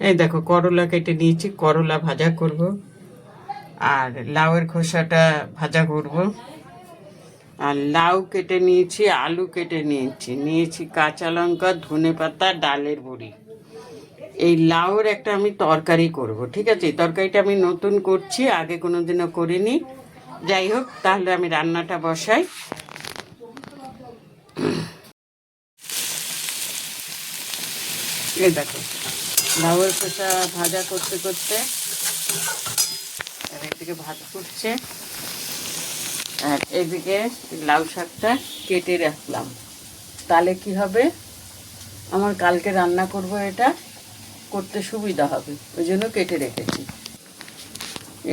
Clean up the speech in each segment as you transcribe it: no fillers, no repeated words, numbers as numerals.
এই দেখো করলা কেটে নিয়েছি, করলা ভাজা করব, আর লাউয়ের খোসাটা ভাজা করব। আর লাউ কেটে নিয়েছি, আলু কেটে নিয়েছি কাঁচা লঙ্কা, ধনেপাতা, ডালের বড়ি। এই লাউয়ের একটা আমি তরকারি করব, ঠিক আছে? এই তরকারিটা আমি নতুন করছি, আগে কোনোদিনও করিনি। যাই হোক, তাহলে আমি রান্নাটা বসাই। এই দেখো লাউয়ের খোসা ভাজা করতে করতে এদিকে ভাত ফুটছে, আর এদিকে লাউ শাকটা কেটে রাখলাম। তাহলে কি হবে, আমার কালকে রান্না করব, এটা করতে সুবিধা হবে, ওই জন্য কেটে রেখেছি।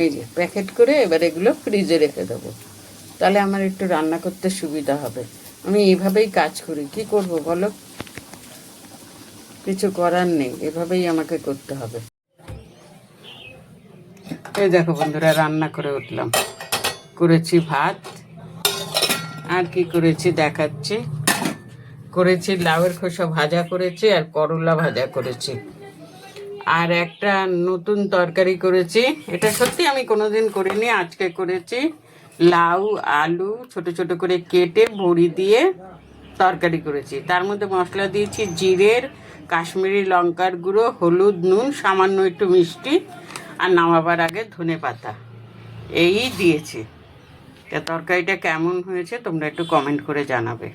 এই যে প্যাকেট করে এবার এগুলো ফ্রিজে রেখে দেবো, তাহলে আমার একটু রান্না করতে সুবিধা হবে। আমি এইভাবেই কাজ করি, কি করব বলো, কিছু করার নেই, এভাবেই আমাকে করতে হবে। এই দেখো বন্ধুরা, রান্না করে উঠলাম, করেছি ভাত, আর কি করেছি দেখাচ্ছি। করেছি লাউয়ের খোসা ভাজা করেছি, আর করলা ভাজা করেছি, আর একটা নতুন তরকারি করেছি। এটা সত্যি আমি কোনোদিন করিনি, আজকে করেছি। লাউ আলু ছোট ছোট করে কেটে বড়ি দিয়ে তরকারি করেছি। তার মধ্যে মশলা দিয়েছি জিরের, কাশ্মীরি লঙ্কার গুঁড়ো, হলুদ, নুন, সামান্য একটু মিষ্টি, আর নামাবার আগে ধনেপাতা, এই দিয়েছি। তা তরকারিটা কেমন হয়েছে তোমরা একটু কমেন্ট করে জানাবে।